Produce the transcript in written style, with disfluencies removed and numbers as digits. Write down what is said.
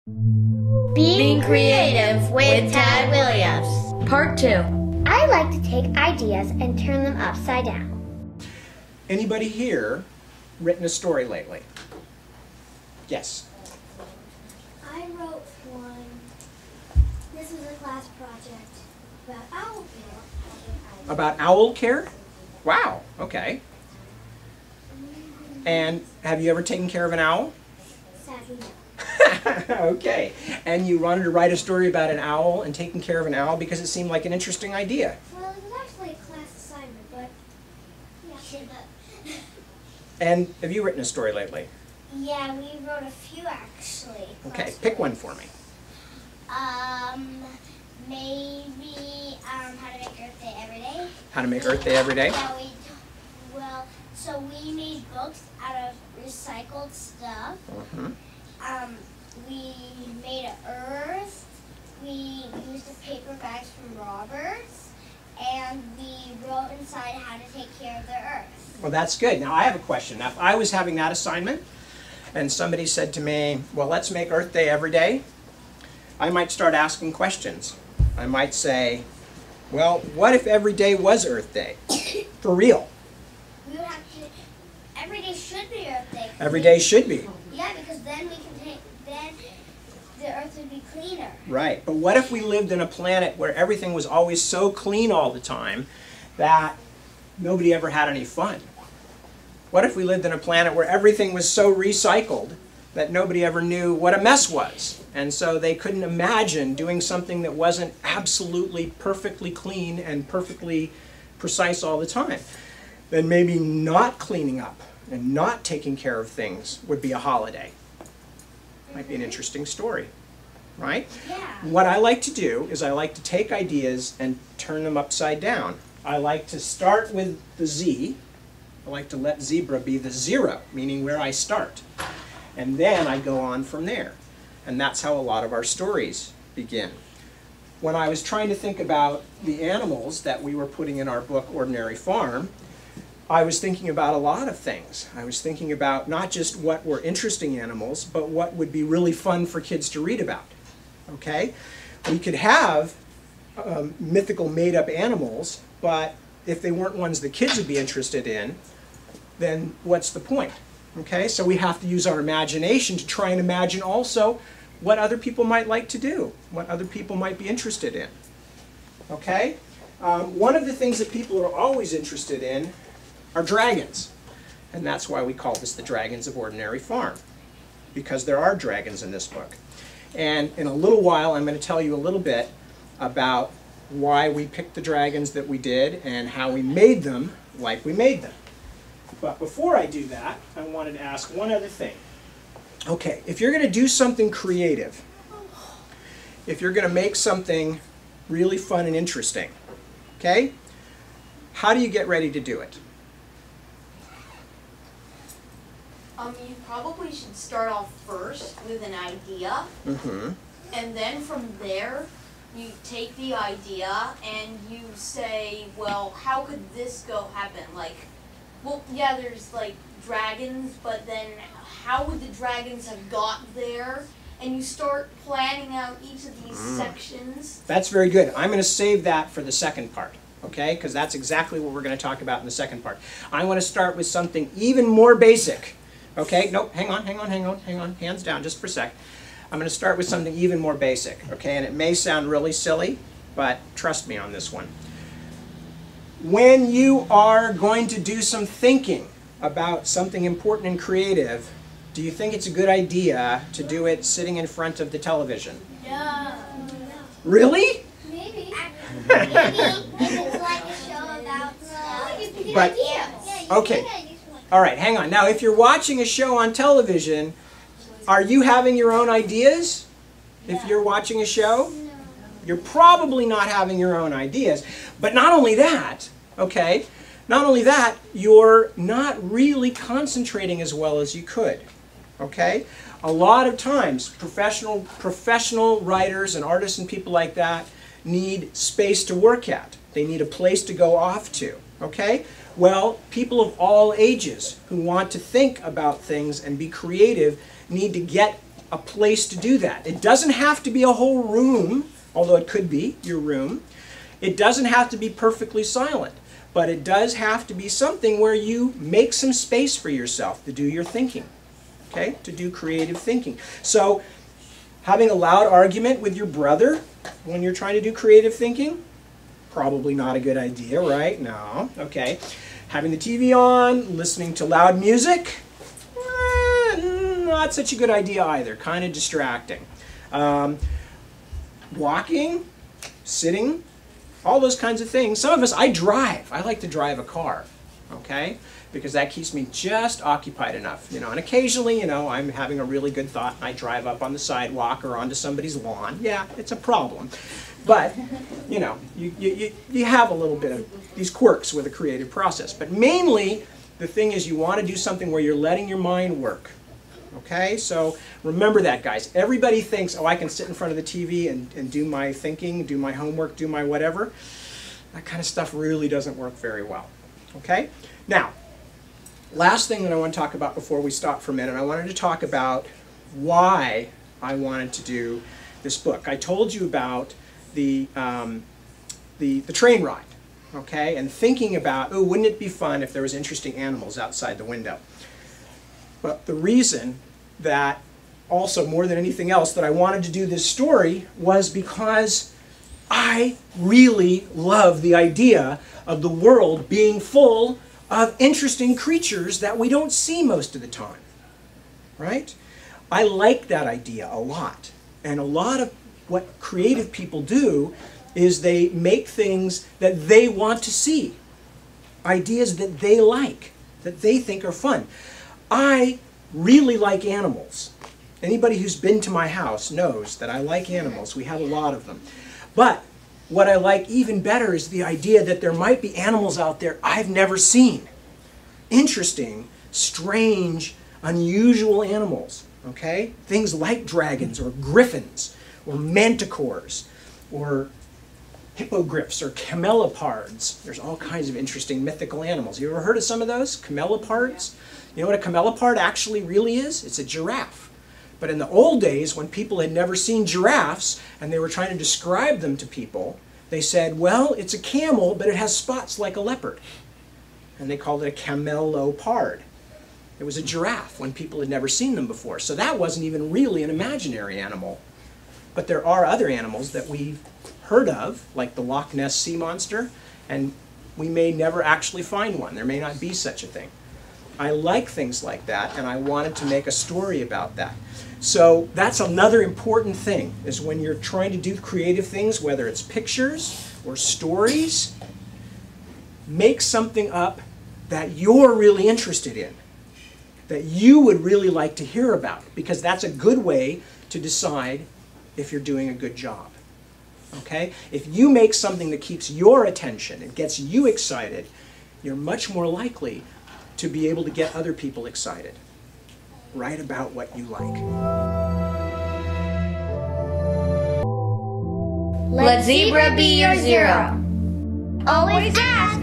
Being Creative with Tad Williams. Part 2. I like to take ideas and turn them upside down. Anybody here written a story lately? Yes. I wrote one. This was a class project about owl care. About owl care? Wow, okay. And have you ever taken care of an owl? Sadly, no. Okay. And you wanted to write a story about an owl and taking care of an owl because it seemed like an interesting idea. Well, it was actually a class assignment, but yeah. And have you written a story lately? Yeah, we wrote a few actually. Okay, pick one for me. Maybe how to make Earth Day every day. How to make Earth Day every day? Yeah, so we made books out of recycled stuff. We made an earth. We used the paper bags from Roberts, and we wrote inside how to take care of the earth. Well, that's good. Now, I have a question. Now, if I was having that assignment and somebody said to me, well, let's make Earth Day every day, I might start asking questions. I might say, well, what if every day was Earth Day? For real. We would have to, every day should be Earth Day. Every day should be. Yeah, because then we can then the earth would be cleaner. Right. But what if we lived in a planet where everything was always so clean all the time that nobody ever had any fun? What if we lived in a planet where everything was so recycled that nobody ever knew what a mess was? And so they couldn't imagine doing something that wasn't absolutely perfectly clean and perfectly precise all the time. Then maybe not cleaning up and not taking care of things would be a holiday. Might be an interesting story, right? Yeah. What I like to do is I like to take ideas and turn them upside down. I like to start with the Z. I like to let zebra be the 0, meaning where I start. And then I go on from there. And that's how a lot of our stories begin. When I was trying to think about the animals that we were putting in our book, Ordinary Farm, I was thinking about a lot of things. I was thinking about not just what were interesting animals, but what would be really fun for kids to read about. Okay? We could have mythical made-up animals, but if they weren't ones that kids would be interested in, then what's the point? Okay? So we have to use our imagination to try and imagine also what other people might like to do, what other people might be interested in. Okay? One of the things that people are always interested in are dragons. And that's why we call this the Dragons of Ordinary Farm, because there are dragons in this book. And in a little while, I'm going to tell you a little bit about why we picked the dragons that we did and how we made them like we made them. But before I do that, I wanted to ask one other thing. Okay, if you're going to do something creative, if you're going to make something really fun and interesting, okay, how do you get ready to do it? You probably should start off first with an idea, and then from there, you take the idea and you say, well, how could this happen? Like, well, yeah, there's like dragons, but then how would the dragons have got there? And you start planning out each of these sections. That's very good. I'm going to save that for the second part, okay? Because that's exactly what we're going to talk about in the second part. I want to start with something even more basic. Okay, nope, hang on, hands down just for a sec. I'm going to start with something even more basic, okay? And it may sound really silly, but trust me on this one. When you are going to do some thinking about something important and creative, do you think it's a good idea to do it sitting in front of the television? No. Really? Maybe. Maybe if it's like a show about stuff. But, okay. All right, hang on. Now, if you're watching a show on television, are you having your own ideas? If you're watching a show? No. You're probably not having your own ideas. But not only that, okay, not only that, you're not really concentrating as well as you could, okay? A lot of times, professional writers and artists and people like that need space to work at. They need a place to go off to, okay? Well, people of all ages who want to think about things and be creative need to get a place to do that. It doesn't have to be a whole room, although it could be your room. It doesn't have to be perfectly silent, but it does have to be something where you make some space for yourself to do your thinking, okay? To do creative thinking. So having a loud argument with your brother when you're trying to do creative thinking, probably not a good idea, right? No, okay. Having the TV on, listening to loud music, not such a good idea either, kind of distracting. Walking, sitting, all those kinds of things. Some of us, I drive. I like to drive a car, okay? Because that keeps me just occupied enough, you know. And occasionally, you know, I'm having a really good thought and I drive up on the sidewalk or onto somebody's lawn. Yeah, it's a problem. But, you know, you have a little bit of these quirks with a creative process. But mainly, the thing is you want to do something where you're letting your mind work. Okay, so remember that, guys. Everybody thinks, oh, I can sit in front of the TV and do my thinking, do my homework, do my whatever. That kind of stuff really doesn't work very well. Okay? Now, last thing that I want to talk about before we stop for a minute, I wanted to talk about why I wanted to do this book. I told you about the train ride, okay, and thinking about, oh, wouldn't it be fun if there was interesting animals outside the window? But the reason that also, more than anything else, that I wanted to do this story was because I really love the idea of the world being full of interesting creatures that we don't see most of the time, right? I like that idea a lot. And a lot of what creative people do is they make things that they want to see, ideas that they like, that they think are fun. I really like animals. Anybody who's been to my house knows that I like animals. We have a lot of them. But what I like even better is the idea that there might be animals out there I've never seen. Interesting, strange, unusual animals, okay? Things like dragons or griffins or manticores or hippogriffs or camelopards. There's all kinds of interesting mythical animals. You ever heard of some of those? Camelopards? You know what a camelopard actually really is? It's a giraffe. But in the old days, when people had never seen giraffes and they were trying to describe them to people, they said, well, it's a camel, but it has spots like a leopard. And they called it a camelopard. It was a giraffe when people had never seen them before. So that wasn't even really an imaginary animal. But there are other animals that we've heard of, like the Loch Ness sea monster, and we may never actually find one. There may not be such a thing. I like things like that, and I wanted to make a story about that. So that's another important thing, is when you're trying to do creative things, whether it's pictures or stories, make something up that you're really interested in, that you would really like to hear about, because that's a good way to decide if you're doing a good job. Okay? If you make something that keeps your attention and gets you excited, you're much more likely to be able to get other people excited. Write about what you like. Let zebra be your zero. Always ask,